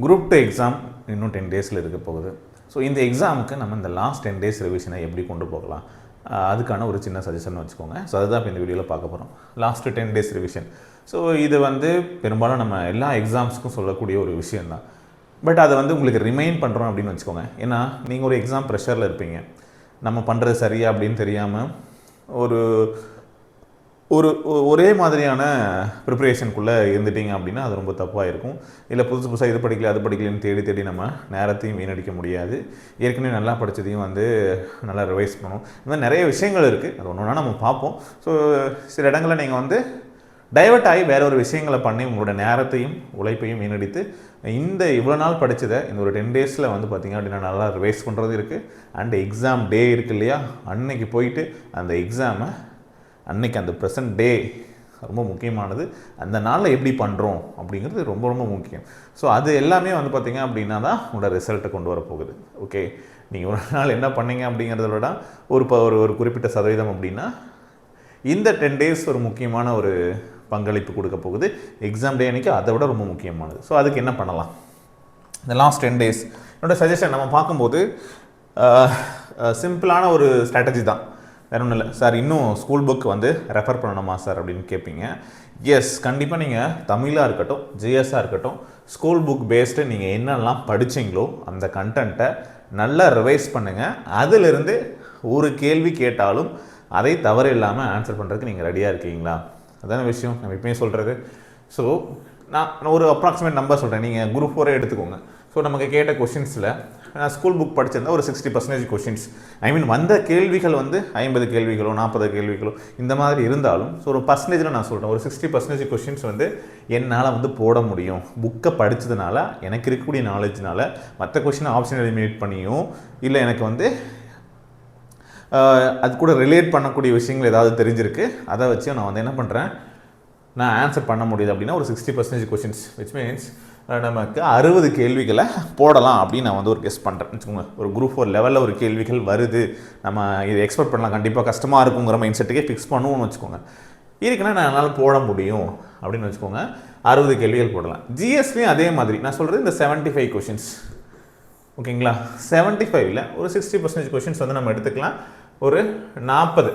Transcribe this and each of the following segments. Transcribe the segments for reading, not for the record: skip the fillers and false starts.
Group 2 exam இன்னும் 10 டேஸில் இருக்க போகுது. ஸோ இந்த எக்ஸாமுக்கு நம்ம இந்த லாஸ்ட் 10 டேஸ் ரிவிஷனை எப்படி கொண்டு போகலாம், அதுக்கான ஒரு சின்ன சஜஷன் வச்சுக்கோங்க. ஸோ அதுதான் இப்போ இந்த வீடியோவில் பார்க்க போகிறோம். Last 10 days revision. ஸோ இது பெரும்பாலும் நம்ம எல்லா எக்ஸாம்ஸ்க்கும் சொல்லக்கூடிய ஒரு விஷயந்தான். பட் அதை உங்களுக்கு ரிமைண்ட் பண்ணுறோம் அப்படின்னு வச்சுக்கோங்க. ஏன்னா நீங்கள் ஒரு எக்ஸாம் ப்ரெஷரில் இருப்பீங்க. நம்ம பண்ணுறது சரியா அப்படின்னு தெரியாமல் ஒரே மாதிரியான ப்ரிப்பரேஷனுக்குள்ளே இருந்துட்டிங்க அப்படின்னா அது ரொம்ப தப்பாக இருக்கும். இல்லை புதுசாக இது படிக்கல அது படிக்கலன்னு தேடி நம்ம நேரத்தையும் வீணடிக்க முடியாது. ஏற்கனவே நல்லா படித்ததையும் நல்லா ரிவைஸ் பண்ணணும். இந்த மாதிரி நிறைய விஷயங்கள் இருக்குது. அது ஒன்று ஒன்றா நம்ம பார்ப்போம். ஸோ சில இடங்களில் நீங்கள் டைவர்ட் ஆகி வேற ஒரு விஷயங்களை பண்ணி உங்களோட நேரத்தையும் உழைப்பையும் வீணடித்து இந்த இவ்வளோ நாள் படித்ததை இந்த ஒரு 10 டேஸில் பார்த்திங்க அப்படின்னா நல்லா ரிவைஸ் பண்ணுறது இருக்குது. அண்ட் எக்ஸாம் டே இருக்குது இல்லையா, அன்னைக்கு போயிட்டு அந்த எக்ஸாமை அன்றைக்கி அந்த ப்ரெசன்ட் டே ரொம்ப முக்கியமானது. அந்த நாளில் எப்படி பண்ணுறோம் அப்படிங்கிறது ரொம்ப ரொம்ப முக்கியம். ஸோ அது எல்லாமே பார்த்திங்க அப்படின்னா தான் உங்களோட ரிசல்ட்டை கொண்டு வரப்போகுது. ஓகே, நீங்கள் ஒரு நாள் என்ன பண்ணீங்க அப்படிங்கிறத விட ஒரு குறிப்பிட்ட சதவீதம் அப்படின்னா இந்த 10 டேஸ் ஒரு முக்கியமான ஒரு பங்களிப்பு கொடுக்க போகுது. எக்ஸாம் டே அன்றைக்கி அதை விட ரொம்ப முக்கியமானது. ஸோ அதுக்கு என்ன பண்ணலாம் இந்த லாஸ்ட் 10 டேஸ்? என்னோடய சஜஷன் நம்ம பார்க்கும்போது சிம்பிளான ஒரு ஸ்ட்ராட்டஜி தான். வேற ஒன்றும் இல்லை சார், இன்னும் ஸ்கூல் புக் ரெஃபர் பண்ணணுமா சார் அப்படின்னு கேட்பீங்க. எஸ், கண்டிப்பாக நீங்கள் தமிழாக இருக்கட்டும், ஜிஎஸ்ஸாக இருக்கட்டும், ஸ்கூல் புக் பேஸ்டு நீங்கள் என்னெல்லாம் படித்தீங்களோ அந்த கண்டென்ட்டை நல்லா ரிவைஸ் பண்ணுங்கள். அதிலிருந்து ஒரு கேள்வி கேட்டாலும் அதை தவறு இல்லாமல் ஆன்சர் பண்ணுறதுக்கு நீங்கள் ரெடியாக இருக்கீங்களா? அதான விஷயம் நம்ம இப்போயும் சொல்கிறது. ஸோ நான் ஒரு அப்ராக்சிமேட் நம்பர் சொல்கிறேன். நீங்கள் குரூப் 4 எடுத்துக்கோங்க. ஸோ நமக்கு கேட்ட கொஷின்ஸில் நான் ஸ்கூல் புக் படிச்சிருந்தா ஒரு 60% கொஷின்ஸ், வந்த கேள்விகள் 50 கேள்விகளோ 40 கேள்விகளோ இந்த மாதிரி இருந்தாலும், ஸோ ஒரு பர்சன்டேஜில் நான் சொல்கிறேன், ஒரு 60% கொஷின்ஸ் என்னால் போட முடியும். புக்கை படித்ததுனால, எனக்கு இருக்கக்கூடிய நாலேஜ்னால, மற்ற கொஷினை ஆப்ஷன் எலிமினேட் பண்ணியும், இல்லை எனக்கு அது கூட ரிலேட் பண்ணக்கூடிய விஷயங்கள் ஏதாவது தெரிஞ்சிருக்கு, அதை வச்சு நான் என்ன பண்ணுறேன், நான் ஆன்சர் பண்ண முடியுது அப்படின்னா ஒரு 60% கொஷின்ஸ், விச் மீன்ஸ் நமக்கு 60 கேள்விகளை போடலாம் அப்படின்னு நான் ஒரு கெஸ் பண்ணுறேன் வச்சுக்கோங்க. ஒரு குரூப் 4 லெவலில் ஒரு கேள்விகள் வருது, நம்ம இதை எக்ஸ்பெக்ட் பண்ணலாம், கண்டிப்பாக கஷ்டமாக இருக்குங்கிற மைண்ட் செட்டுக்கே ஃபிக்ஸ் பண்ணுவோம்னு வச்சுக்கோங்க. இருக்குன்னா நான் என்னால் போட முடியும் அப்படின்னு வச்சுக்கோங்க. 60 கேள்விகள் போடலாம். ஜிஎஸ்லையும் அதே மாதிரி நான் சொல்கிறது இந்த 75 கொஷின்ஸ், ஓகேங்களா? 75ல் ஒரு 60% கொஷின்ஸ் நம்ம எடுத்துக்கலாம். ஒரு 40,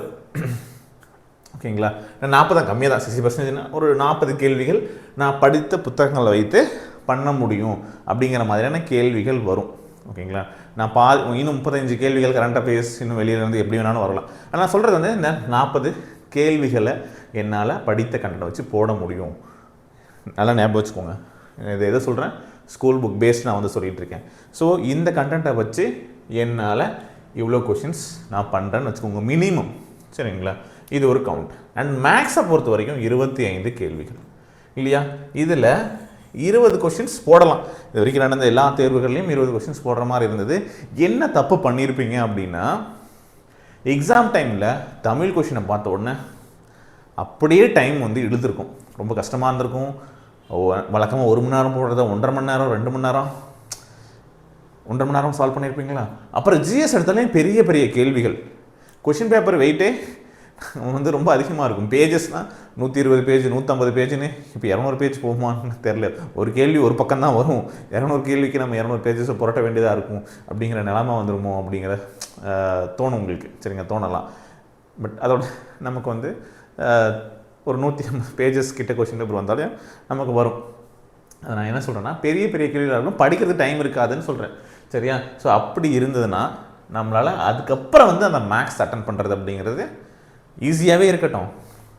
ஓகேங்களா? 40 தான் கம்மியாக தான், 60%னா ஒரு 40 கேள்விகள் நான் படித்த புத்தகங்களை வைத்து பண்ண முடியும் அப்படிங்கிற மாதிரியான கேள்விகள் வரும், ஓகேங்களா? நான் இன்னும் 35 கேள்விகள் கரண்ட் அஃபேர்ஸ் இன்னும் வெளியிலேருந்து எப்படி வேணாலும் வரலாம். ஆனால் நான் சொல்கிறது இந்த 40 கேள்விகளை என்னால் படித்த கண்டென்ட்டை வச்சு போட முடியும். நல்லா ஞாபகம் வச்சுக்கோங்க. இதை எதை சொல்கிறேன், ஸ்கூல் புக் பேஸ்ட் நான் சொல்லிகிட்டு இருக்கேன். ஸோ இந்த கண்டென்ட்டை வச்சு என்னால் இவ்வளோ கொஷின்ஸ் நான் பண்ணுறேன்னு வச்சுக்கோங்க, மினிமம், சரிங்களா? இது ஒரு கவுண்ட். அண்ட் மேக்ஸை பொறுத்த வரைக்கும் 25 கேள்விகள் இல்லையா? இதில் 20 கொஷின்ஸ் போடலாம். இது வரைக்கும் நடந்த எல்லா தேர்வுகள்லையும் 20 கொஷின்ஸ் போடுற மாதிரி இருந்தது. என்ன தப்பு பண்ணியிருப்பீங்க அப்படின்னா, எக்ஸாம் டைமில் தமிழ் கொஷினை பார்த்த உடனே அப்படியே டைம் இழுத்துருக்கும், ரொம்ப கஷ்டமாக இருந்திருக்கும். வழக்கமாக 1 மணி நேரம் போடுறத 1.5 மணி நேரம் 2 மணி நேரம் 1.5 மணி நேரம் சால்வ் பண்ணியிருப்பீங்களா? அப்புறம் ஜிஎஸ் எடுத்தாலே பெரிய பெரிய கேள்விகள், கொஷின் பேப்பர் வெயிட்டே ரொம்ப அதிகமாக இருக்கும். பேஜஸ்னால் 120 பேஜ் 150 பேஜுன்னு, இப்போ 200 பேஜ் போகுமான்னு தெரில. ஒரு கேள்வி ஒரு பக்கம் தான் வரும், 200 கேள்விக்கு நம்ம 200 பேஜஸை புரட்ட வேண்டியதாக இருக்கும் அப்படிங்கிற நிலமை வந்துடுமோ அப்படிங்கிற தோணும் உங்களுக்கு, சரிங்க? தோணலாம். பட் அதோட நமக்கு ஒரு 150 பேஜஸ் கிட்ட கொஷின் பேப்பர் வந்தாலும் நமக்கு வரும். அதை நான் என்ன சொல்கிறேன்னா, பெரிய பெரிய கேள்வியாக இருக்கும், படிக்கிறதுக்கு டைம் இருக்காதுன்னு சொல்கிறேன், சரியா? ஸோ அப்படி இருந்ததுன்னா நம்மளால் அதுக்கப்புறம் அந்த மேக்ஸ் அட்டன் பண்ணுறது அப்படிங்கிறது ஈஸியாகவே இருக்கட்டும்.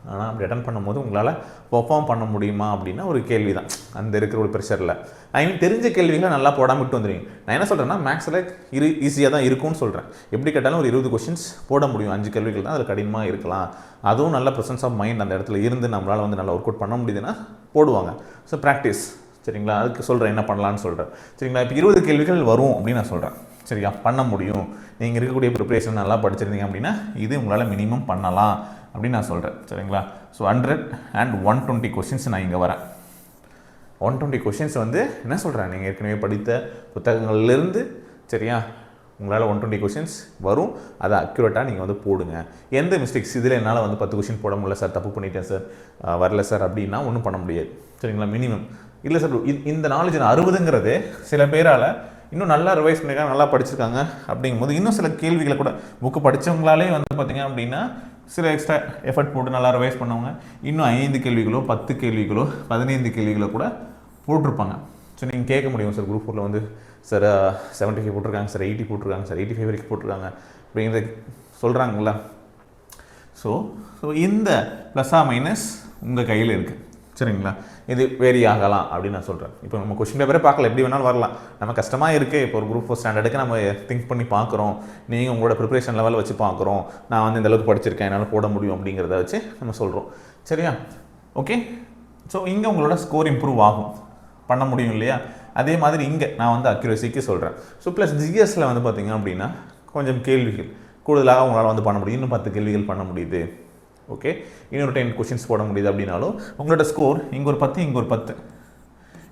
ஆனால் அப்படி அட்டன் பண்ணும்போது உங்களால் பெர்ஃபார்ம் பண்ண முடியுமா அப்படின்னா ஒரு கேள்வி தான். அந்த இருக்கிற ஒரு ப்ரெஷரில் தெரிஞ்ச கேள்விகளை நல்லா போடாமல் விட்டு வந்துடுவீங்க. நான் என்ன சொல்கிறேன்னா, மேக்ஸில் ஈஸியாக தான் இருக்கும்னு சொல்கிறேன். எப்படி கேட்டாலும் ஒரு 20 கொஷின்ஸ் போட முடியும். 5 கேள்விகள் தான் அதில் கடினமாக இருக்கலாம். அதுவும் நல்ல ப்ரெசன்ஸ் ஆஃப் மைண்ட் அந்த இடத்துல இருந்து நம்மளால் நல்லா ஒர்க் அவுட் பண்ண முடியுதுன்னா போடுவாங்க. ஸோ ப்ராக்டிஸ், சரிங்களா? அதுக்கு சொல்கிறேன் என்ன பண்ணலான்னு சொல்கிறேன், சரிங்களா? இப்போ 20 கேள்விகள் வரும் அப்படின்னு நான் சொல்கிறேன், சரியா? பண்ண முடியும். நீங்கள் இருக்கக்கூடிய ப்ரிப்பரேஷன் நல்லா படிச்சிருந்தீங்க அப்படின்னா இது உங்களால் மினிமம் பண்ணலாம் அப்படின்னு நான் சொல்கிறேன், சரிங்களா? ஸோ 100 and 120 கொஷின்ஸ் நான் இங்கே வரேன். 120 கொஷின்ஸ் என்ன சொல்கிறேன், நீங்கள் ஏற்கனவே படித்த புத்தகங்கள்லேருந்து, சரியா? உங்களால் 120 கொஷின்ஸ் வரும். அதை அக்யூரேட்டாக நீங்கள் போடுங்க. எந்த மிஸ்டேக்ஸ் இதில் என்னால் 10 கொஷின் போட முடியல சார், தப்பு பண்ணிட்டேன் சார், வரல சார் அப்படின்னா ஒன்றும் பண்ண முடியாது, சரிங்களா? மினிமம் இல்லை சார் இந்த நாலேஜ் 60ங்கிறது சில பேரால் இன்னும் நல்லா ரிவைஸ் பண்ணியிருக்காங்க, நல்லா படிச்சிருக்காங்க அப்படிங்கும்போது இன்னும் சில கேள்விகளை கூட புக்கு படித்தவங்களாலே வந்து பார்த்திங்க அப்படின்னா சில எக்ஸ்ட்ரா எஃபர்ட் போட்டு நல்லா ரிவைஸ் பண்ணவங்க இன்னும் 5 கேள்விகளோ 10 கேள்விகளோ 15 கேள்விகளோ கூட போட்டிருப்பாங்க. ஸோ நீங்கள் கேட்க முடியும் சார் குரூப் 4 வந்து சார் 75 போட்டிருக்காங்க சார், 80 போட்டிருக்காங்க சார், 85 வரைக்கும் போட்டிருக்காங்க அப்படிங்கிறத சொல்கிறாங்களா. ஸோ இந்த ப்ளஸ்ஸா மைனஸ் உங்கள் கையில் இருக்குது, சரிங்களா. இது வேரி ஆகலாம் அப்படின்னு நான் சொல்கிறேன். இப்போ நம்ம கொஸ்டின் பேப்பரே பார்க்கல, எப்படி வேணாலும் வரலாம். நம்ம கஷ்டமாக இருக்குது, இப்போ ஒரு குரூப் 4 ஸ்டாண்டர்டுக்கு நம்ம திங்க் பண்ணி பார்க்குறோம், நீங்கள் உங்களோட ப்ரிப்பரேஷன் லெவலில் வச்சு பார்க்குறோம், நான் வந்து இந்த அளவுக்கு படிச்சிருக்கேன், என்னால் போட முடியும் அப்படிங்கிறத வச்சு நம்ம சொல்கிறோம், சரியா. ஓகே, ஸோ இங்கே உங்களோட ஸ்கோர் இம்ப்ரூவ் ஆகும், பண்ண முடியும் இல்லையா. அதே மாதிரி இங்கே நான் வந்து அக்யூரஸிக்கு சொல்கிறேன். ஸோ ப்ளஸ் ஜிஎஸ்சில் வந்து பார்த்திங்க அப்படின்னா கொஞ்சம் கேள்விகள் கூடுதலாக உங்களால் வந்து பண்ண முடியும், இன்னும் 10 கேள்விகள் பண்ண முடியுது, ஓகே, இன்னொரு 10 கொஷின்ஸ் போட முடியுது அப்படின்னாலும் உங்களோட ஸ்கோர் இங்கே ஒரு 10 இங்கே ஒரு 10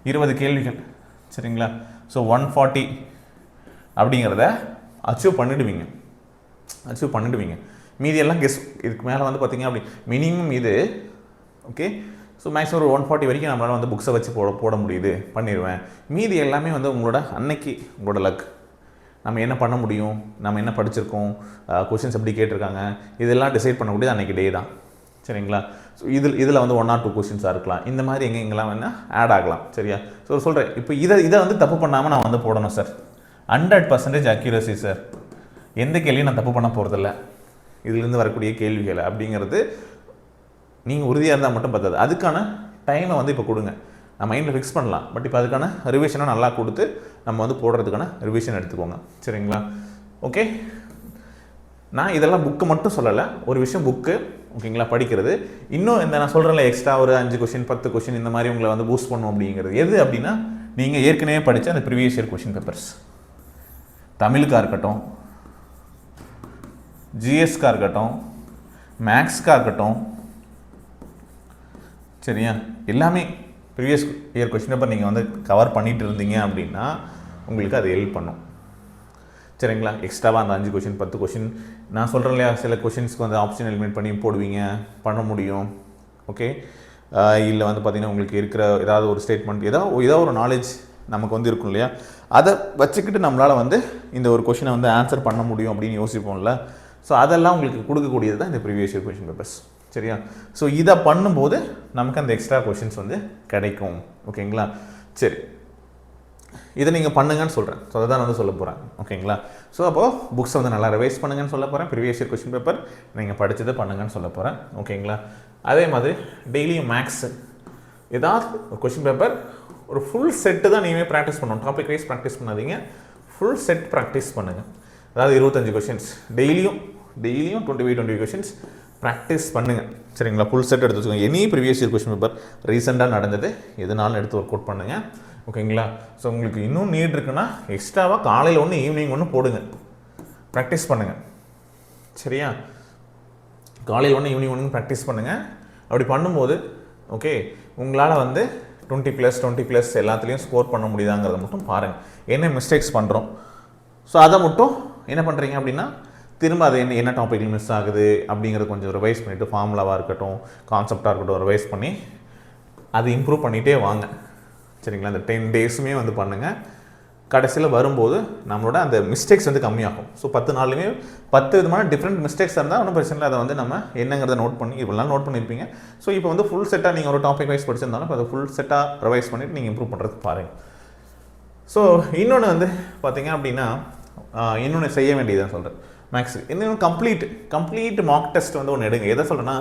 20 கேள்விகள், சரிங்களா. ஸோ 140 அப்படிங்கிறத அச்சீவ் பண்ணிடுவீங்க. மீதி எல்லாம் கெஸ் இதுக்கு மேலே வந்து பார்த்திங்க அப்படி மினிமம் இது, ஓகே. ஸோ மேக்ஸிமம் ஒரு 140 வரைக்கும் நம்மளால் வந்து புக்ஸை வச்சு போட முடியுது, பண்ணிடுவேன். மீதி எல்லாமே வந்து உங்களோட அன்னைக்கு உங்களோட லக், நம்ம என்ன பண்ண முடியும், நம்ம என்ன படிச்சிருக்கோம், கொஷின்ஸ் எப்படி கேட்டிருக்காங்க, இதெல்லாம் டிசைட் பண்ணக்கூடியது அன்றைக்கி டே தான், சரிங்களா. ஸோ இதில் வந்து 1 or 2 கொஷின்ஸாக இருக்கலாம், இந்த மாதிரி எங்கெங்கெல்லாம் வேணால் ஆட் ஆகலாம், சரியா. ஸோ சொல்கிறேன், இப்போ இதை வந்து தப்பு பண்ணாமல் நான் வந்து போடணும் சார், 100% அக்யூரசி சார், எந்த கேள்வியும் நான் தப்பு பண்ண போகிறதில்ல இதுலேருந்து வரக்கூடிய கேள்விகளை அப்படிங்கிறது நீங்கள் உறுதியாக இருந்தால் மட்டும் பத்தாது. அதுக்கான டைமை வந்து இப்போ கொடுங்க, நம்ம மைண்டில் ஃபிக்ஸ் பண்ணலாம். பட் இப்போ அதுக்கான ரிவிஷனை நல்லா கொடுத்து நம்ம வந்து போடுறதுக்கான ரிவிஷன் எடுத்துக்கோங்க, சரிங்களா. ஓகே, நான் இதெல்லாம் புக்கு மட்டும் சொல்லலை, ஒரு விஷயம் புக்கு, ஓகேங்களா, படிக்கிறது. இன்னும் இந்த நான் சொல்கிறேன்ல எக்ஸ்ட்ரா ஒரு 5 கொஷின் 10 கொஷின் இந்த மாதிரி உங்களை வந்து பூஸ்ட் பண்ணும் அப்படிங்கிறது எது அப்படின்னா, நீங்கள் ஏற்கனவே படித்த அந்த ப்ரீவியஸ் இயர் கொஷின் பேப்பர்ஸ், தமிழுக்காக இருக்கட்டும், ஜிஎஸ்க்காக இருக்கட்டும், மேக்ஸ்க்காக இருக்கட்டும், சரியா, எல்லாமே ப்ரீவியஸ் இயர் கொஷின் பேப்பர் நீங்கள் வந்து கவர் பண்ணிகிட்டு இருந்தீங்க அப்படின்னா உங்களுக்கு அது ஹெல்ப் பண்ணும், சரிங்களா. எக்ஸ்ட்ராவாக அந்த 5 கொஷின் 10 கொஷின் நான் சொல்கிறேன் இல்லையா, சில கொஷின்ஸ்க்கு வந்து ஆப்ஷன் எலிமினேட் பண்ணி போடுவீங்க, பண்ண முடியும், ஓகே. இல்லை வந்து பார்த்திங்கன்னா உங்களுக்கு இருக்கிற ஏதாவது ஒரு ஸ்டேட்மெண்ட் ஏதாவது ஒரு நாலேஜ் நமக்கு வந்து இருக்கும் இல்லையா, அதை வச்சுக்கிட்டு நம்மளால் வந்து இந்த ஒரு கொஷினை வந்து ஆன்சர் பண்ண முடியும் அப்படின்னு யோசிப்போம்ல. ஸோ அதெல்லாம் உங்களுக்கு கொடுக்கக்கூடியது தான் இந்த ப்ரீவியஸ் இயர் கொஷின் பேப்பர்ஸ், சரியா. ஸோ இதை பண்ணும்போது நமக்கு அந்த எக்ஸ்ட்ரா கொஷின்ஸ் வந்து கிடைக்கும், ஓகேங்களா. சரி, இதை நீங்கள் பண்ணுங்கன்னு சொல்கிறேன். ஸோ அதை தான் வந்து சொல்ல போகிறேன், ஓகேங்களா. ஸோ அப்போது புக்ஸை வந்து நல்லா ரிவைஸ் பண்ணுங்கன்னு சொல்ல போகிறேன், ப்ரீவியஸ் இயர் கொஷின் பேப்பர் நீங்கள் படித்ததை பண்ணுங்கன்னு சொல்ல போகிறேன், ஓகேங்களா. அதே மாதிரி டெய்லியும் மேக்ஸு ஏதாவது ஒரு கொஷின் பேப்பர் ஒரு ஃபுல் செட்டு தான் நீங்கள் ப்ராக்டிஸ் பண்ணணும், டாபிக் வைஸ் ப்ராக்டிஸ் பண்ணாதீங்க, ஃபுல் செட் ப்ராக்டிஸ் பண்ணுங்கள். அதாவது 25 கொஷின்ஸ் டெய்லியும் 20 கொஷின்ஸ் ப்ராக்டிஸ் பண்ணுங்கள், சரிங்களா. ஃபுல் செட் எடுத்து வச்சுக்கோங்க. Any previous year question paper ரீசெண்டாக நடந்தது எதுனாலும் எடுத்து ஒர்க் அவுட் பண்ணுங்கள், ஓகேங்களா. ஸோ உங்களுக்கு இன்னும் நீட் இருக்குன்னா எக்ஸ்ட்ராவாக காலையில் ஒன்று ஈவினிங் ஒன்று போடுங்க, ப்ராக்டிஸ் பண்ணுங்கள், சரியா. காலையில் ஒன்று ஈவினிங் ஒன்று ப்ராக்டிஸ் பண்ணுங்கள். அப்படி பண்ணும்போது ஓகே உங்களால் வந்து 20+ எல்லாத்துலேயும் ஸ்கோர் பண்ண முடியுதாங்கிறத மட்டும் பாருங்கள். என்ன மிஸ்டேக்ஸ் பண்ணுறோம், ஸோ அதை மட்டும் என்ன பண்ணுறீங்க அப்படின்னா திரும்ப அது என்ன டாப்பிக்கில் மிஸ் ஆகுது அப்படிங்கிறத கொஞ்சம் ரிவைஸ் பண்ணிவிட்டு, ஃபார்முலாவாக இருக்கட்டும் கான்செப்டாக இருக்கட்டும் ரிவைஸ் பண்ணி அது இம்ப்ரூவ் பண்ணிகிட்டே வாங்க, சரிங்களா. அந்த 10 டேஸுமே வந்து பண்ணுங்கள். கடைசியில் வரும்போது நம்மளோட அந்த மிஸ்டேக்ஸ் வந்து கம்மியாகும். ஸோ 10 நாள்லையுமே 10 விதமான டிஃப்ரெண்ட் மிஸ்டேக்ஸ் இருந்தால் ஒன்றும் பிரச்சனை இல்லை, அதை வந்து நம்ம என்னங்கிறத நோட் பண்ணி இவ்வளோ நோட் பண்ணியிருப்பீங்க. ஸோ இப்போ வந்து ஃபுல் செட்டாக நீங்கள் ஒரு டாபிக் வைஸ் படிச்சிருந்தாலும் இப்போ அதை ஃபுல் செட்டாக ரிவைஸ் பண்ணிவிட்டு நீங்கள் இம்ப்ரூவ் பண்ணுறதுக்கு பாருங்கள். ஸோ இன்னொன்று வந்து பார்த்தீங்க அப்படின்னா இன்னொன்று செய்ய வேண்டியதுதான் சொல்கிறேன் மேக்ஸ். இன்னும் கம்ப்ளீட் மார்க் டெஸ்ட் வந்து ஒன்று எடுங்க. எதை சொல்கிறேன்னா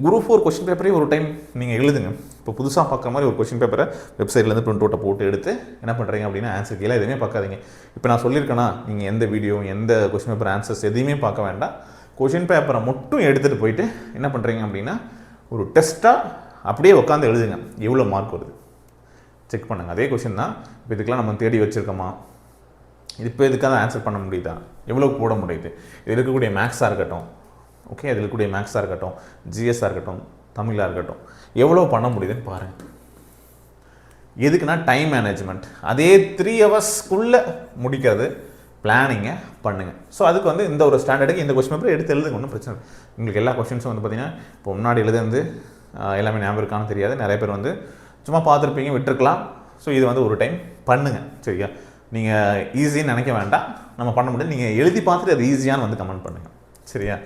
குரூப் 4 கொஸ்டின் பேப்பரே ஒரு டைம் நீங்கள் எழுதுங்க. இப்போ புதுசாக பார்க்குற மாதிரி ஒரு கொஸ்டின் பேப்பரை வெப்சைட்லேருந்து பிரிண்ட் அவுட்டை போட்டு எடுத்து என்ன பண்ணுறீங்க அப்படின்னா ஆன்சர் கீழே எதுவுமே பார்க்காதீங்க. இப்போ நான் சொல்லியிருக்கேன்னா நீங்கள் எந்த வீடியோ எந்த கொஸ்டின் பேப்பர் ஆன்சர்ஸ் எதையுமே பார்க்க வேண்டாம். கொஸ்டின் பேப்பரை மட்டும் எடுத்துகிட்டு போயிட்டு என்ன பண்ணுறீங்க அப்படின்னா ஒரு டெஸ்ட்டாக அப்படியே உட்காந்து எழுதுங்க. எவ்வளோ மார்க் வருது செக் பண்ணுங்கள். அதே கொஸ்டின் தான். இப்போ இதுக்கெலாம் நம்ம தேடி வச்சுருக்கோமா, இது இப்போ இதுக்காக ஆன்சர் பண்ண முடியுதா, எவ்வளோ போட முடியுது, இது இருக்கக்கூடிய மேக்ஸாக இருக்கட்டும், ஓகே அதில் இருக்கக்கூடிய மேக்ஸாக இருக்கட்டும், ஜிஎஸ்ஸாக இருக்கட்டும், தமிழாக இருக்கட்டும், எவ்வளோ பண்ண முடியுதுன்னு பாருங்கள். எதுக்குன்னா டைம் மேனேஜ்மெண்ட். அதே 3 ஹவர்ஸ்க்குள்ளே முடிக்கிறது பிளானிங்கை பண்ணுங்கள். ஸோ அதுக்கு வந்து இந்த ஒரு ஸ்டாண்டர்டுக்கு இந்த கொஸ்டின் பேப்பர் எடுத்து எழுதுங்க, ஒன்றும் பிரச்சனை இல்லை. உங்களுக்கு எல்லா கொஸ்டின்ஸும் வந்து பார்த்திங்கன்னா இப்போ முன்னாடி எழுதுந்து எல்லாமே ஞாபகம் இருக்கான்னு தெரியாது. நிறைய பேர் வந்து சும்மா பார்த்துருப்பீங்க, விட்டுருக்கலாம். ஸோ இது வந்து ஒரு டைம் பண்ணுங்கள், சரியா? நீங்கள் ஈஸின்னு நினைக்க வேண்டாம், நம்ம பண்ண முடியாது. நீங்கள் எழுதி பார்த்துட்டு அது ஈஸியான்னு வந்து கமெண்ட் பண்ணுங்கள், சரியா?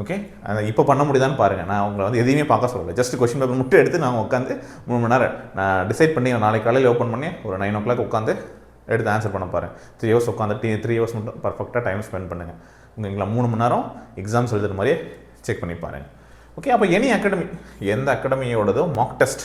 ஓகே, அதை இப்போ பண்ண முடியுதான்னு பாருங்கள். நான் உங்களை வந்து எதையுமே பார்க்க சொல்லலை, ஜஸ்ட் கொஸ்டின் பேப்பர் மட்டும் எடுத்து நான் உட்காந்து 3 மணி நேரம் நான் டிசைட் பண்ணி நாளைக்கு காலையில் ஓப்பன் பண்ணி ஒரு 9 o'clock உட்காந்து எடுத்து ஆன்சர் பண்ண பாருங்கள். 3 hours உட்காந்து 3 hours மட்டும் பர்ஃபெக்டாக டைம் ஸ்பெண்ட் பண்ணுங்கள். உங்களா 3 மணி நேரம் எக்ஸாம்ஸ் எழுதுகிற மாதிரியே செக் பண்ணி பாருங்கள். ஓகே, அப்போ எனி அகாடமி, எந்த அகாடமியோடதோ மார்க் டெஸ்ட்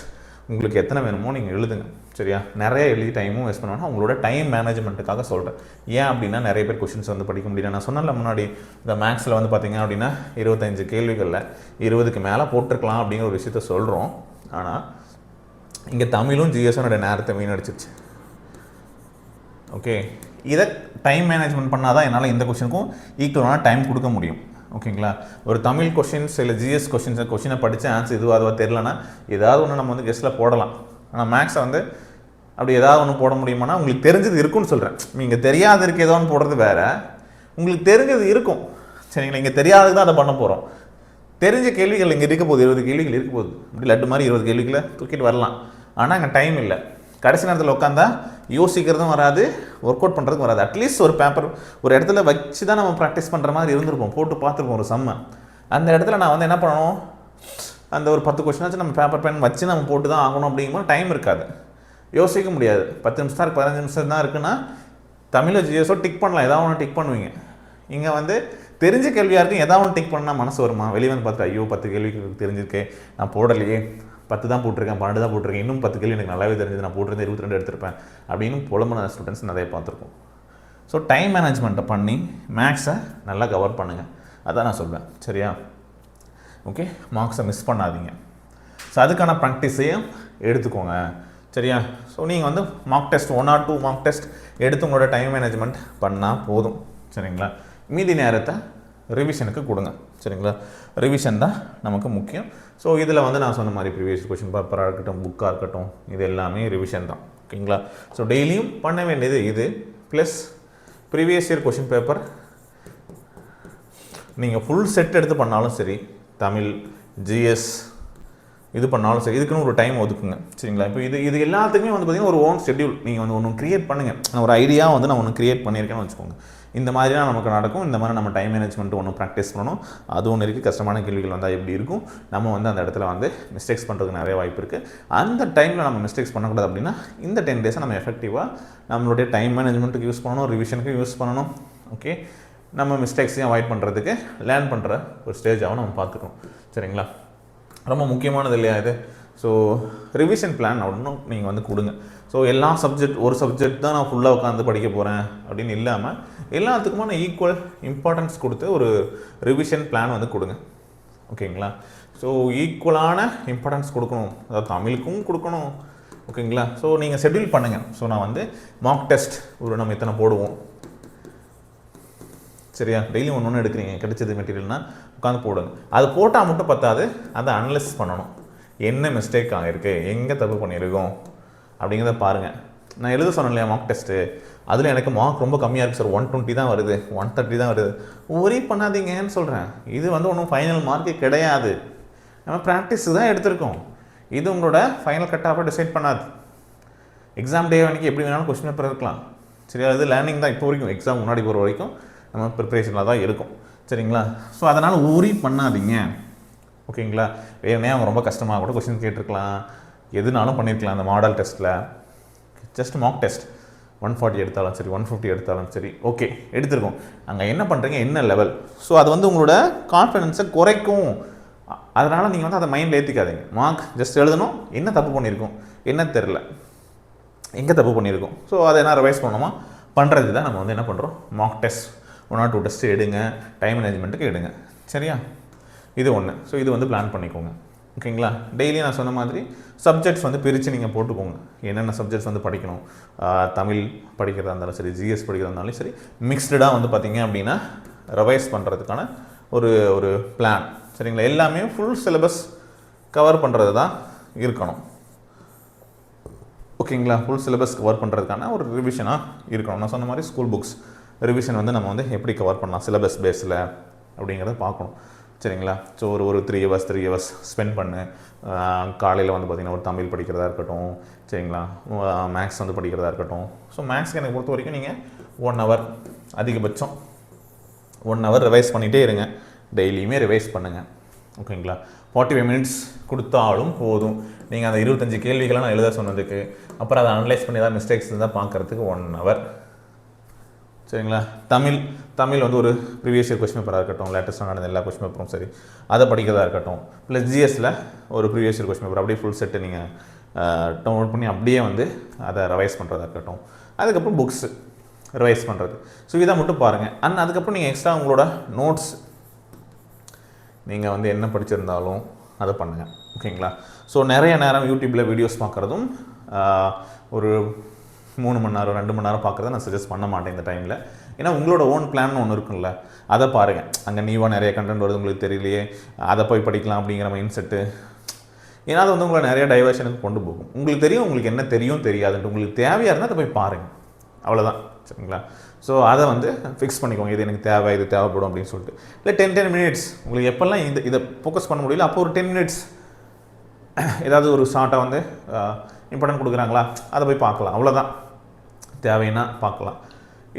உங்களுக்கு எத்தனை வேணுமோ நீங்கள் எழுதுங்க, சரியா? நிறைய எழுதி டைமும் வேஸ்ட் பண்ணுவேன்னா உங்களோட டைம் மேனேஜ்மெண்ட்டுக்காக சொல்கிறேன். ஏன் அப்படின்னா நிறைய பேர் கொஷின்ஸ் வந்து படிக்க முடியல. நான் சொன்னல முன்னாடி, இந்த மேக்ஸில் வந்து பார்த்திங்க அப்படின்னா 25 கேள்விகளில் 20க்கு மேலே போட்டிருக்கலாம் அப்படிங்கிற ஒரு விஷயத்த சொல்கிறோம். ஆனால் இங்கே தமிழும் ஜிஎஸோட நேரத்தை வீணடிச்சிருச்சு. ஓகே, இதை டைம் மேனேஜ்மெண்ட் பண்ணால் தான் என்னால் இந்த கொஷினுக்கும் ஈக்குவலான டைம் கொடுக்க முடியும். ஓகேங்களா? ஒரு தமிழ் கொஷின்ஸ் இல்லை ஜிஎஸ் கொஷினை படித்து ஆன்சர் இதுவாக அதுவாக தெரிலனா ஏதாவது ஒன்று நம்ம வந்து கெஸ்ட்டில் போடலாம். ஆனால் மேக்ஸை வந்து அப்படி ஏதாவது ஒன்று போட முடியுமானா உங்களுக்கு தெரிஞ்சது இருக்குன்னு சொல்கிறேன். நீங்கள் தெரியாது இருக்கு ஏதோ ஒன்று போடுறது வேறு, உங்களுக்கு தெரிஞ்சது இருக்கும், சரிங்களா? இங்கே தெரியாதது தான் அதை பண்ண போகிறோம். தெரிஞ்ச கேள்விகள் இங்கே இருக்க போகுது, 20 கேள்விகள் இருக்க போகுது. இப்படி லட்டு மாதிரி 20 கேள்விகளை தூக்கிட்டு வரலாம். ஆனால் அங்கே டைம் இல்லை. கடைசி நேரத்தில் உட்காந்தா யோசிக்கிறதும் வராது, ஒர்க் அவுட் பண்ணுறதுக்கும் வராது. அட்லீஸ்ட் ஒரு பேப்பர் ஒரு இடத்துல வச்சு தான் நம்ம ப்ராக்டிஸ் பண்ணுற மாதிரி இருந்திருப்போம், போட்டு பார்த்துருப்போம் ஒரு சம்மை. அந்த இடத்துல நான் வந்து என்ன பண்ணணும், அந்த ஒரு 10 கொஸ்டினாச்சும் நம்ம பேப்பர் பென் வச்சு நம்ம போட்டு தான் ஆகணும். அப்படிங்கும்போது டைம் இருக்காது, யோசிக்க முடியாது. 10 நிமிஷம் தான் இருக்குது, 15 நிமிஷம் தான் இருக்குன்னா தமிழ் ஜிஎஸோ டிக் பண்ணலாம், ஏதாவது ஒன்று டிக் பண்ணுவீங்க. இங்கே வந்து தெரிஞ்ச கேள்வியாக இருக்கும், ஏதாவது ஒன்று டிக் பண்ணால் மனசு வருமா? வெளியே வந்து பார்த்து ஐயோ 10 கேள்விக்கு தெரிஞ்சிருக்கேன், நான் போடலையே, 10 தான் போட்டிருக்கேன், 12 தான் போட்டிருக்கேன், இன்னும் 10 கேள்வி எனக்கு நல்லாவே தெரிஞ்சது, நான் போட்டிருந்தேன் 22 எடுத்திருப்பேன் அப்படின்னு புலம்புன ஸ்டூடெண்ட்ஸ் நிறைய பார்த்துருக்கோம். ஸோ டைம் மேனேஜ்மெண்ட்டை பண்ணி மேக்ஸை நல்லா கவர் பண்ணுங்கள், அதான் நான் சொல்வேன், சரியா? ஓகே, மார்க்ஸை மிஸ் பண்ணாதீங்க. ஸோ அதுக்கான ப்ராக்டிஸையும் எடுத்துக்கோங்க, சரியா? ஸோ நீங்கள் வந்து mark test 1 or 2 mark test எடுத்து உங்களோட டைம் மேனேஜ்மெண்ட் பண்ணால் போதும், சரிங்களா? மீதி நேரத்தை ரிவிஷனுக்கு கொடுங்க, சரிங்களா? ரிவிஷன் தான் நமக்கு முக்கியம். ஸோ இதில் வந்து நான் சொன்ன மாதிரி ப்ரீவியஸ் கொஷின் பேப்பராக இருக்கட்டும், புக்காக இருக்கட்டும், இது எல்லாமே ரிவிஷன் தான், ஓகேங்களா? ஸோ டெய்லியும் பண்ண வேண்டியது இது, plus previous year question paper நீங்கள் ஃபுல் செட் எடுத்து பண்ணாலும் சரி, தமிழ் ஜிஎஸ் இது பண்ணாலும் சரி, இதுக்குன்னு ஒரு டைம் ஒதுக்குங்க, சரிங்களா? இப்போ இது எல்லாத்துக்குமே வந்து பார்த்திங்கன்னா ஒரு ஓன் ஷெட்யூல் நீங்கள் வந்து ஒன்று க்ரியேட் பண்ணுங்கள். ஒரு ஐடியா வந்து நான் ஒன்று க்ரியேட் பண்ணியிருக்கேன்னு வச்சுக்கோங்க. இந்த மாதிரி தான் நமக்கு நடக்கும், இந்த மாதிரி நம்ம டைம் மேனேஜ்மெண்ட் ஒன்று ப்ராக்டிஸ் பண்ணணும். அது ஒன்று இருக்குது. கஷ்டமான கேள்விகள் வந்தால் எப்படி இருக்கும், நம்ம வந்து அந்த இடத்துல வந்து மிஸ்டேக்ஸ் பண்ணுறதுக்கு நிறைய வாய்ப்பு இருக்குது. அந்த டைமில் நம்ம மிஸ்டேக்ஸ் பண்ணக்கூடாது. அப்படின்னா இந்த 10 days நம்ம எஃபெக்டிவாக நம்மளுடைய டைம் மேனேஜ்மெண்ட்டுக்கு யூஸ் பண்ணணும், ரிவிஷனுக்கு யூஸ் பண்ணணும். ஓகே, நம்ம மிஸ்டேக்ஸையும் அவாய்ட் பண்ணுறதுக்கு லேர்ன் பண்ணுற ஒரு ஸ்டேஜாகவும் நம்ம பார்த்துக்கணும், சரிங்களா? ரொம்ப முக்கியமானது இல்லையா இது? ஸோ ரிவிஷன் பிளான் ஒன்றும் நீங்கள் வந்து கொடுங்க. ஸோ எல்லா ஒரு சப்ஜெக்ட் தான் நான் ஃபுல்லாக உட்காந்து படிக்க போகிறேன் அப்படின்னு இல்லாமல் எல்லாத்துக்குமான ஈக்குவல் இம்பார்ட்டன்ஸ் கொடுத்து ஒரு ரிவிஷன் பிளான் வந்து கொடுங்க, ஓகேங்களா? ஸோ ஈக்குவலான இம்பார்ட்டன்ஸ் கொடுக்கணும், அதாவது தமிழுக்கும் கொடுக்கணும், ஓகேங்களா? ஸோ நீங்கள் ஷெட்யூல் பண்ணுங்கள். ஸோ நான் வந்து மார்க் டெஸ்ட் நம்ம இத்தனை போடுவோம், சரியா? டெய்லி ஒன்று எடுக்கிறீங்க, கிடைச்சது மெட்டீரியல்னால் உட்காந்து போடுங்க. அது போட்டால் மட்டும் பத்தாது, அதை அனலைஸ் பண்ணணும். என்ன மிஸ்டேக் ஆகிருக்கு, எங்கே தப்பு பண்ணியிருக்கோம் அப்படிங்கிறத பாருங்கள். நான் எழுத சொன்னேன் இல்லையா மார்க் டெஸ்ட்டு, அதில் எனக்கு மார்க் ரொம்ப கம்மியாக இருக்குது சார், 120 தான் வருது, 130 தான் வருது. ஒரே பண்ணாதீங்கன்னு சொல்கிறேன். இது வந்து ஒன்றும் ஃபைனல் மார்க்கே கிடையாது, நம்ம ப்ராக்டிஸ் தான் எடுத்திருக்கோம். இது உங்களோட ஃபைனல் கட்டாக டிசைட் பண்ணாது. எக்ஸாம் டே அன்றைக்கி எப்படி வேணாலும் கொஸ்டின் பேப்பர் இருக்கலாம், சரியா? இது லேர்னிங் தான். இப்போ வரைக்கும் எக்ஸாம் முன்னாடி போகிற வரைக்கும் நம்ம ப்ரிப்ரேஷனில் தான் இருக்கும், சரிங்களா? ஸோ அதனால் ஊறி பண்ணாதீங்க, ஓகேங்களா? வேணே அவங்க ரொம்ப கஷ்டமாக கூட கொஸ்டின் கேட்டிருக்கலாம், எதுனாலும் பண்ணியிருக்கலாம். அந்த மாடல் டெஸ்ட்டில் ஜஸ்ட் மார்க் டெஸ்ட் 140 எடுத்தாலும் சரி, 150 எடுத்தாலும் சரி, ஓகே எடுத்துருக்கோம். அங்கே என்ன பண்ணுறீங்க, என்ன லெவல்? ஸோ அது வந்து உங்களோட கான்ஃபிடென்ஸை குறைக்கும். அதனால் நீங்கள் வந்து அதை மைண்டில் ஏற்றிக்காதீங்க. மார்க் ஜஸ்ட் எழுதணும், என்ன தப்பு பண்ணியிருக்கோம், என்ன தெரில, எங்கே தப்பு பண்ணியிருக்கோம், ஸோ அதை என்ன ரிவைஸ் பண்ணணுமா பண்ணுறது தான் நம்ம வந்து என்ன பண்ணுறோம், மார்க் டெஸ்ட் 1 or 2 டெஸ்ட்டு எடுங்க, டைம் மேனேஜ்மெண்ட்டுக்கு எடுங்க, சரியா? இது ஒன்று. ஸோ இது வந்து பிளான் பண்ணிக்கோங்க, ஓகேங்களா? டெய்லி நான் சொன்ன மாதிரி சப்ஜெக்ட்ஸ் வந்து பிரித்து நீங்கள் போட்டுக்கோங்க. என்னென்ன சப்ஜெக்ட்ஸ் வந்து படிக்கணும், தமிழ் படிக்கிறதா இருந்தாலும் சரி, ஜிஎஸ் படிக்கிறதா இருந்தாலும் சரி, மிக்ஸ்டாக வந்து பார்த்திங்க அப்படின்னா ரிவைஸ் பண்ணுறதுக்கான ஒரு பிளான், சரிங்களா? எல்லாமே ஃபுல் சிலபஸ் கவர் பண்ணுறது தான் இருக்கணும், ஓகேங்களா? ஃபுல் சிலபஸ் கவர் பண்ணுறதுக்கான ஒரு ரிவிஷனாக இருக்கணும். நான் சொன்ன மாதிரி ஸ்கூல் புக்ஸ் ரிவிஷன் வந்து நம்ம வந்து எப்படி கவர் பண்ணலாம் சிலபஸ் பேஸில் அப்படிங்கிறத பார்க்கணும். சரிங்களா. ஸோ ஒரு 3 ஹவர்ஸ் ஸ்பெண்ட் பண்ணு. காலையில் வந்து பார்த்திங்கன்னா ஒரு தமிழ் படிக்கிறதா இருக்கட்டும், சரிங்களா, மேக்ஸ் வந்து படிக்கிறதா இருக்கட்டும். ஸோ மேக்ஸ்க்கு எனக்கு பொறுத்த வரைக்கும் நீங்கள் 1 ஹவர் அதிகபட்சம் 1 ஹவர் ரிவைஸ் பண்ணிகிட்டே இருங்க. டெய்லியுமே ரிவைஸ் பண்ணுங்கள். ஓகேங்களா. 45 மினிட்ஸ் கொடுத்தாலும் போதும். நீங்கள் அந்த 25 கேள்விகளை நான் எழுத சொன்னதுக்கு அப்புறம் அதை அனலைஸ் பண்ணி ஏதாவது மிஸ்டேக்ஸ் இருந்தால் பார்க்குறதுக்கு 1 ஹவர். சரிங்களா. தமிழ் வந்து ஒரு ப்ரீவியஸ் இயர் கொஸ்டின் பேப்பராக இருக்கட்டும், லேட்டஸ்ட்டாக நடந்த எல்லா கொஸ்டின் பேப்பரும் சரி, அதை படிக்கிறதா இருக்கட்டும். ப்ளஸ் ஜிஎஸ்சில் ஒரு ப்ரீவியஸ் இயர் கொஸ்டின் பேப்பர் அப்படியே ஃபுல் செட்டு நீங்கள் டவுன்லோட் பண்ணி அப்படியே வந்து அதை ரிவைஸ் பண்ணுறதா இருக்கட்டும். அதுக்கப்புறம் புக்ஸு ரிவைஸ் பண்ணுறது. ஸோ இதை மட்டும் பாருங்கள். அண்ட் அதுக்கப்புறம் நீங்கள் எக்ஸ்ட்ரா உங்களோட நோட்ஸ் நீங்கள் வந்து என்ன படிச்சிருந்தாலும் அதை பண்ணுங்கள். ஓகேங்களா. ஸோ நிறைய நேரம் யூடியூப்பில் வீடியோஸ் பார்க்குறதும் ஒரு 3 மணி நேரம் 2 மணி நேரம் பார்க்குறத நான் சஜஸ்ட் பண்ண மாட்டேன் இந்த டைமில். ஏன்னா உங்களோட ஓன் பிளான் ஒன்று இருக்குல்ல, அதை பாருங்கள். அங்கே நீவாக நிறைய கண்டென்ட் வருது, உங்களுக்கு தெரியலையே, அதை போய் படிக்கலாம் அப்படிங்கிற மைண்ட் செட்டு. ஏன்னா அது வந்து உங்களை நிறைய டைவர்ஷனுக்கு கொண்டு போகும். உங்களுக்கு தெரியும் உங்களுக்கு என்ன தெரியும் தெரியாதுன்ட்டு. உங்களுக்கு தேவையாக இருந்தால் அதை போய் பாருங்கள், அவ்வளோதான். சரிங்களா. ஸோ அதை வந்து ஃபிக்ஸ் பண்ணிக்கோங்க, இது எனக்கு தேவை, இது தேவைப்படும் அப்படின்னு சொல்லிட்டு. இல்லை 10 மினிட்ஸ் உங்களுக்கு எப்போல்லாம் இதை ஃபோக்கஸ் பண்ண முடியல அப்போ ஒரு 10 மினிட்ஸ் ஏதாவது ஒரு ஷார்ட்டாக வந்து இம்பார்ட்டன்ட் கொடுக்குறாங்களா அதை போய் பார்க்கலாம், அவ்வளோதான். தேவைன்னா பார்க்கலாம்,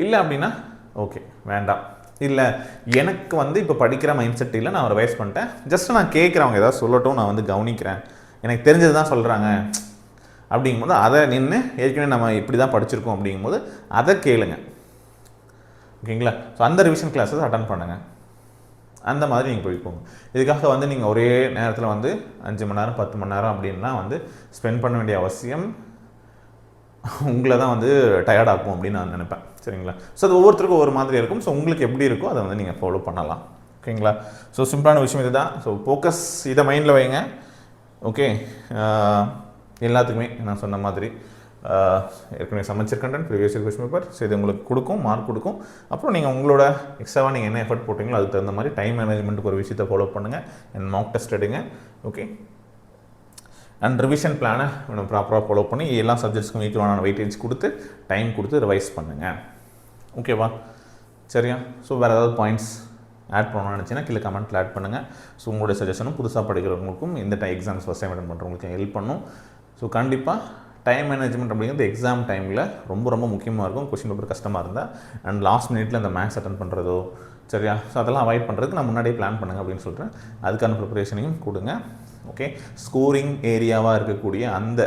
இல்லை அப்படின்னா ஓகே வேண்டாம். இல்லை எனக்கு வந்து இப்போ படிக்கிற மைண்ட் செட் இல்லை, நான் ரிவைஸ் பண்ணிட்டேன், ஜஸ்ட் நான் கேட்குறவங்க ஏதாவது சொல்லட்டும், நான் வந்து கவனிக்கிறேன், எனக்கு தெரிஞ்சது தான் சொல்கிறாங்க அப்படிங்கும்போது அதை நின்று ஏற்கனவே நம்ம இப்படி தான் படிச்சிருக்கோம் அப்படிங்கும்போது அதை கேளுங்க. ஓகேங்களா. ஸோ அந்த ரிவிஷன் கிளாஸஸ் அட்டன் பண்ணுங்கள். அந்த மாதிரி நீங்கள் போய்க்கோங்க. இதுக்காக வந்து நீங்கள் ஒரே நேரத்தில் வந்து 5 மணி நேரம் 10 மணி நேரம் அப்படின்னா வந்து ஸ்பெண்ட் பண்ண வேண்டிய அவசியம் உங்களை தான் வந்து டயர்டாகும் அப்படின்னு நான் நினைப்பேன். சரிங்களா. ஸோ அது ஒவ்வொருத்தருக்கும் ஒவ்வொரு மாதிரி இருக்கும். ஸோ உங்களுக்கு எப்படி இருக்கோ அதை வந்து நீங்கள் ஃபாலோ பண்ணலாம். ஓகேங்களா. ஸோ சிம்பிளான விஷயம் இது தான். ஸோ ஃபோக்கஸ் இதை மைண்டில் வைங்க. ஓகே. எல்லாத்துக்குமே நான் சொன்ன மாதிரி ஏற்கனவே சமைச்சர் content previous year question paper. So இது உங்களுக்கு கொடுக்கும், மார்க் கொடுக்கும். அப்புறம் நீங்கள் உங்களோட எக்ஸ்ட்ராவாக நீங்கள் என்ன எஃபர்ட் போட்டிங்களோ அதுக்கு தகுந்த மாதிரி டைம் மேனேஜ்மெண்ட்டுக்கு ஒரு விஷயத்தை ஃபாலோ பண்ணுங்கள். அண்ட் மார்க் டெஸ்ட் எடுங்க. ஓகே. அண்ட் ரிவிஷன் பிளானை நம்ம ப்ராப்பராக ஃபாலோ பண்ணி எல்லா சப்ஜெக்ட்ஸ்க்கும் ஈக்குவலான வெயிட்டேஜ் கொடுத்து டைம் கொடுத்து ரிவைஸ் பண்ணுங்கள். ஓகேவா. சரியா. ஸோ வேறு ஏதாவது பாயிண்ட்ஸ் ஆட் பண்ணணும்னு நினச்சிங்கன்னா கீழே கமெண்ட்டில் ஆட் பண்ணுங்கள். ஸோ உங்களுடைய சஜஷனும் புதுசாக படிக்கிறவங்களுக்கும் இந்த எக்ஸாம்ஸ் ஃபஸ்ட் டைம் அட்டன் பண்ணுறவங்களுக்கு ஹெல்ப் பண்ணும். ஸோ கண்டிப்பாக டைம் மேனேஜ்மெண்ட் அப்படிங்கிறது எக்ஸாம் டைமில் ரொம்ப ரொம்ப முக்கியமாக இருக்கும். கொஸ்டின் பேப்பர் கஷ்டமாக இருந்தால் அண்ட் லாஸ்ட் மினிட்ல அந்த மேக்ஸ் அட்டன் பண்ணுறதோ, சரியா. ஸோ அதெல்லாம் அவாய்ட் பண்ணுறதுக்கு நான் முன்னாடியே பிளான் பண்ணுங்கள் அப்படின்னு சொல்கிறேன். அதுக்கான ப்ரிப்பரேஷனையும் கொடுங்க. ஓகே. ஸ்கோரிங் ஏரியாவாக இருக்கக்கூடிய அந்த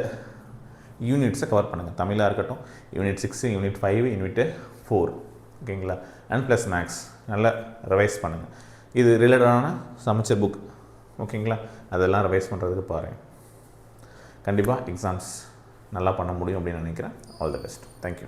யூனிட்ஸை கவர் பண்ணுங்கள். தமிழாக இருக்கட்டும், யூனிட் 6, யூனிட் 5, யூனிட் 4. ஓகேங்களா. அண்ட் ப்ளஸ் மேக்ஸ் நல்லா ரிவைஸ் பண்ணுங்கள். இது ரிலேட்டடான சமைச்சர் புக். ஓகேங்களா. அதெல்லாம் ரிவைஸ் பண்ணுறதுக்கு பாருங்கள். கண்டிப்பாக எக்ஸாம்ஸ் நல்லா பண்ண முடியும் அப்படின்னு நினைக்கிறேன். All the best. தேங்க்யூ.